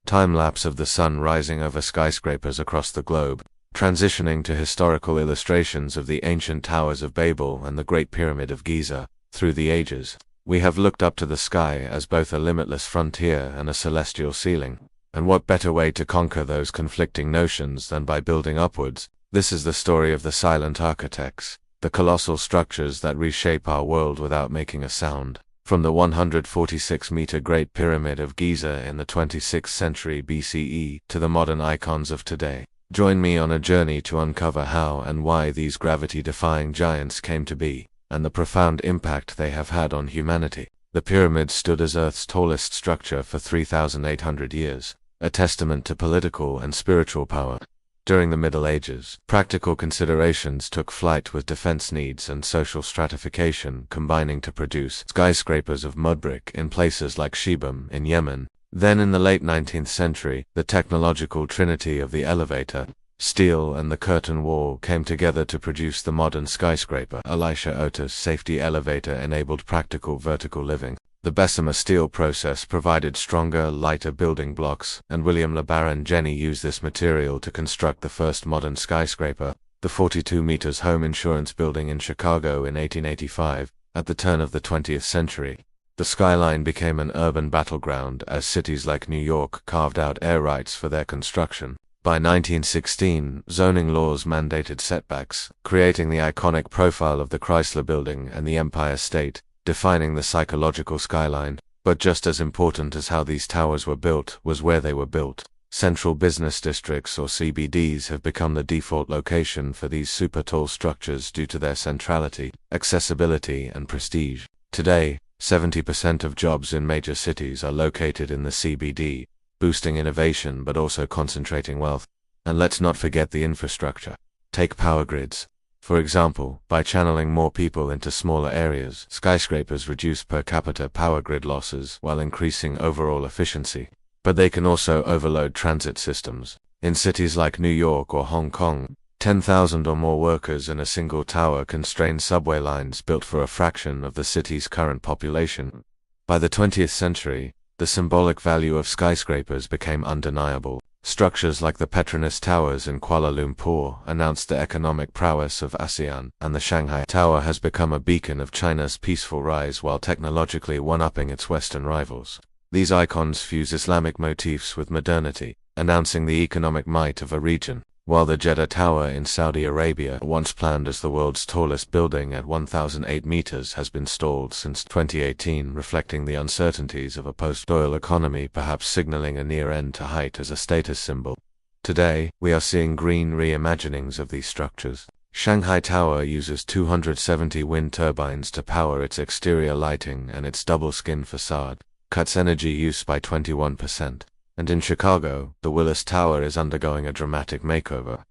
time-lapse of the sun rising over skyscrapers across the globe, transitioning to historical illustrations of the ancient towers of Babel and the Great Pyramid of Giza. Through the ages, we have looked up to the sky as both a limitless frontier and a celestial ceiling. And what better way to conquer those conflicting notions than by building upwards? This is the story of the silent architects, the colossal structures that reshape our world without making a sound. From the 146-meter Great Pyramid of Giza in the 26th century BCE to the modern icons of today, join me on a journey to uncover how and why these gravity-defying giants came to be, and the profound impact they have had on humanity. The pyramids stood as Earth's tallest structure for 3,800 years, a testament to political and spiritual power. During the Middle Ages, practical considerations took flight with defense needs and social stratification combining to produce skyscrapers of mud brick in places like Shibam in Yemen. Then in the late 19th century, the technological trinity of the elevator, steel and the curtain wall came together to produce the modern skyscraper. Elisha Otis' safety elevator enabled practical vertical living. The Bessemer steel process provided stronger, lighter building blocks, and William LeBaron Jenney used this material to construct the first modern skyscraper, the 42 meters home insurance building in Chicago in 1885. At the turn of the 20th century, the skyline became an urban battleground as cities like New York carved out air rights for their construction. By 1916, zoning laws mandated setbacks, creating the iconic profile of the Chrysler Building and the Empire State, defining the psychological skyline. But just as important as how these towers were built was where they were built. Central business districts, or CBDs, have become the default location for these super-tall structures due to their centrality, accessibility, and prestige. Today, 70% of jobs in major cities are located in the CBD, boosting innovation but also concentrating wealth. And let's not forget the infrastructure. Take power grids. For example, by channeling more people into smaller areas, skyscrapers reduce per capita power grid losses while increasing overall efficiency. But they can also overload transit systems. In cities like New York or Hong Kong, 10,000 or more workers in a single tower can strain subway lines built for a fraction of the city's current population. By the 20th century, the symbolic value of skyscrapers became undeniable. Structures like the Petronas Towers in Kuala Lumpur announced the economic prowess of ASEAN, and the Shanghai Tower has become a beacon of China's peaceful rise while technologically one-upping its Western rivals. These icons fuse Islamic motifs with modernity, announcing the economic might of a region. While the Jeddah Tower in Saudi Arabia, once planned as the world's tallest building at 1,008 meters, has been stalled since 2018, reflecting the uncertainties of a post-oil economy, perhaps signaling a near end to height as a status symbol. Today, we are seeing green reimaginings of these structures. Shanghai Tower uses 270 wind turbines to power its exterior lighting, and its double-skin facade cuts energy use by 21%. And in Chicago, the Willis Tower is undergoing a dramatic makeover,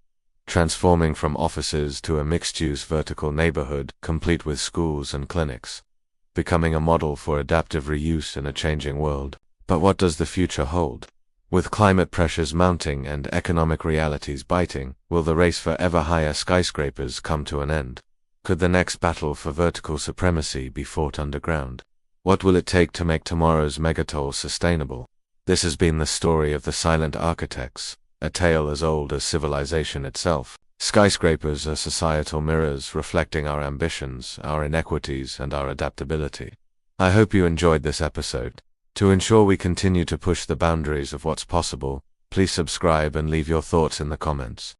transforming from offices to a mixed-use vertical neighborhood, complete with schools and clinics, becoming a model for adaptive reuse in a changing world. But what does the future hold? With climate pressures mounting and economic realities biting, will the race for ever higher skyscrapers come to an end? Could the next battle for vertical supremacy be fought underground? What will it take to make tomorrow's megatall sustainable? This has been the story of the silent architects, a tale as old as civilization itself. Skyscrapers are societal mirrors reflecting our ambitions, our inequities, and our adaptability. I hope you enjoyed this episode. To ensure we continue to push the boundaries of what's possible, please subscribe and leave your thoughts in the comments.